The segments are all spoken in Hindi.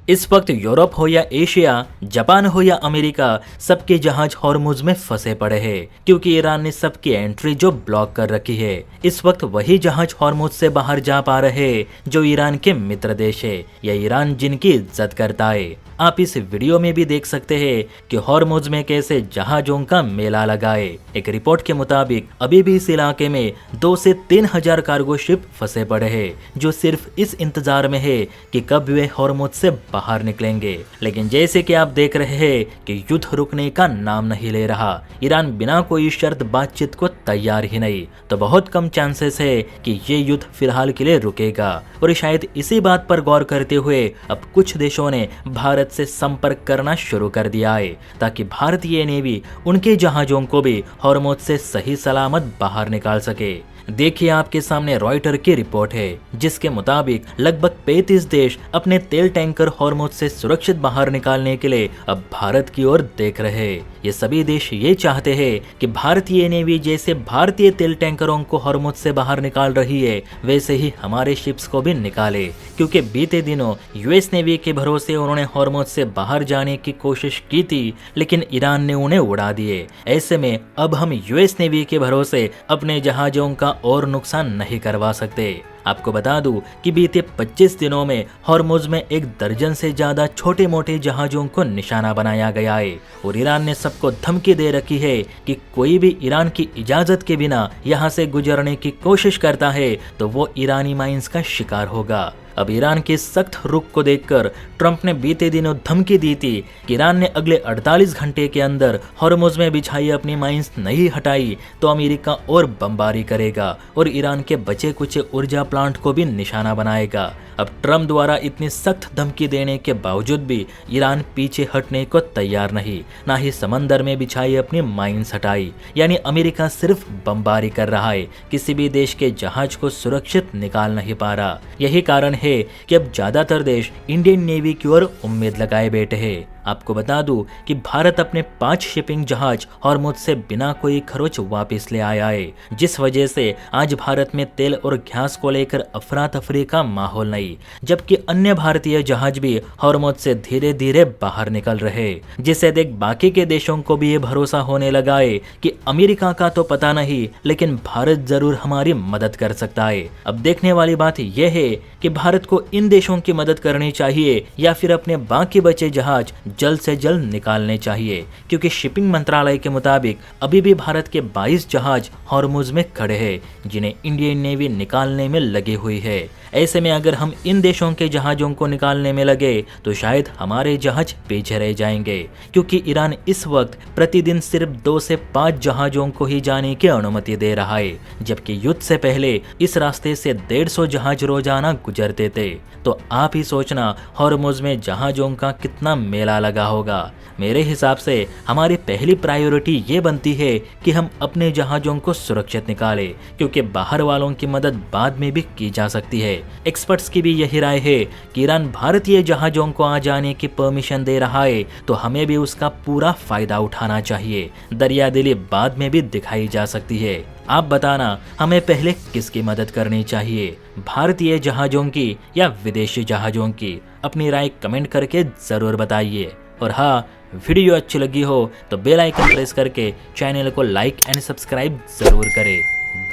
इस वक्त यूरोप हो या एशिया, जापान हो या अमेरिका, सबके जहाज हॉर्मुज में फंसे पड़े हैं क्योंकि ईरान ने सबकी एंट्री जो ब्लॉक कर रखी है। इस वक्त वही जहाज हॉर्मुज से बाहर जा पा रहे जो ईरान के मित्र देश है या ईरान जिनकी इज्जत करता है। आप इस वीडियो में भी देख सकते हैं कि हॉर्मुज में कैसे जहाजों का मेला लगा है। एक रिपोर्ट के मुताबिक अभी भी इस इलाके में 2 से 3 हजार कार्गो शिप फंसे पड़े हैं जो सिर्फ इस इंतजार में है कि कब वे हॉर्मुज से बाहर निकलेंगे। लेकिन जैसे कि आप देख रहे हैं कि युद्ध रुकने का नाम नहीं ले रहा। ईरान बिना कोई शर्त बातचीत को तैयार ही नहीं, तो बहुत कम चांसेस है कि ये युद्ध फिलहाल के लिए रुकेगा। और शायद इसी बात पर गौर करते हुए अब कुछ देशों ने भारत से संपर्क करना शुरू कर दिया है ताकि भारतीय नेवी उनके जहाजों को भी हॉर्मुज से सही सलामत बाहर निकाल सके। देखिए आपके सामने रॉयटर की रिपोर्ट है जिसके मुताबिक लगभग 35 देश अपने तेल टैंकर हॉर्मुज से सुरक्षित बाहर निकालने के लिए अब भारत की ओर देख रहे हैं। ये सभी देश ये चाहते हैं कि भारतीय नेवी जैसे भारतीय तेल टैंकरों को हॉर्मुज से बाहर निकाल रही है वैसे ही हमारे शिप्स को भी निकाले, क्योंकि बीते दिनों यूएस नेवी के भरोसे उन्होंने हॉर्मुज से बाहर जाने की कोशिश की थी लेकिन ईरान ने उन्हें उड़ा दिए। ऐसे में अब हम यूएस नेवी के भरोसे अपने जहाजों का और नुकसान नहीं करवा सकते। आपको बता दूं कि बीते 25 दिनों में हॉर्मुज में 1 दर्जन से ज्यादा छोटे मोटे जहाजों को निशाना बनाया गया है और ईरान ने सबको धमकी दे रखी है कि कोई भी ईरान की इजाजत के बिना यहां से गुजरने की कोशिश करता है तो वो ईरानी माइंस का शिकार होगा। अब ईरान के सख्त रुख को देखकर ट्रंप ने बीते दिनों धमकी दी थी कि ईरान ने अगले 48 घंटे के अंदर हॉर्मुज में बिछाई अपनी माइंस नहीं हटाई तो अमेरिका और बमबारी करेगा और ईरान के बचे कुचे ऊर्जा प्लांट को भी निशाना बनाएगा। अब ट्रंप द्वारा इतनी सख्त धमकी देने के बावजूद भी ईरान पीछे हटने को तैयार नहीं, ना ही समंदर में बिछाई अपनी माइंस हटाई। यानी अमेरिका सिर्फ बमबारी कर रहा है, किसी भी देश के जहाज को सुरक्षित निकाल नहीं पा रहा। यही कारण है कि अब ज्यादातर देश इंडियन नेवी की ओर उम्मीद लगाए बैठे हैं। आपको बता दूं कि भारत अपने 5 शिपिंग जहाज हॉर्मुज से बिना कोई खरोच वापस ले आया है, जिस वजह से आज भारत में तेल और गैस को लेकर अफरा तफरी का माहौल नहीं, जबकि अन्य भारतीय जहाज भी हॉर्मुज से धीरे धीरे बाहर निकल रहे, जिसे देख बाकी के देशों को भी ये भरोसा होने लगा है कि अमेरिका का तो पता नहीं लेकिन भारत जरूर हमारी मदद कर सकता है। अब देखने वाली बात यह है कि भारत को इन देशों की मदद करनी चाहिए या फिर अपने बाकी बचे जहाज जल्द से जल्द निकालने चाहिए, क्योंकि शिपिंग मंत्रालय के मुताबिक अभी भी भारत के 22 जहाज हॉर्मुज में खड़े हैं जिन्हें इंडियन नेवी निकालने में लगी हुई है। ऐसे में अगर हम इन देशों के जहाजों को निकालने में लगे तो शायद हमारे जहाज पीछे रह जाएंगे, क्योंकि ईरान इस वक्त प्रतिदिन सिर्फ 2 से 5 जहाजों को ही जाने की अनुमति दे रहा है, जबकि युद्ध से पहले इस रास्ते से 150 जहाज रोजाना गुजरते थे। तो आप ही सोचना हॉर्मुज में जहाजों का कितना मेला लगा होगा। मेरे हिसाब से हमारी पहली प्रायोरिटी ये बनती है कि हम अपने जहाजों को सुरक्षित निकालें, क्योंकि बाहर वालों की मदद बाद में भी की जा सकती है। एक्सपर्ट्स की भी यही राय है कि ईरान भारतीय जहाजों को आ जाने की परमिशन दे रहा है तो हमें भी उसका पूरा फायदा उठाना चाहिए। दरियादिली बाद में भी दिखाई जा सकती है। आप बताना हमें पहले किसकी मदद करनी चाहिए, भारतीय जहाजों की या विदेशी जहाजों की? अपनी राय कमेंट करके जरूर बताइए। और हाँ, वीडियो अच्छी लगी हो तो बेल आइकन प्रेस करके चैनल को लाइक एंड सब्सक्राइब जरूर करें।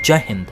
जय हिंद।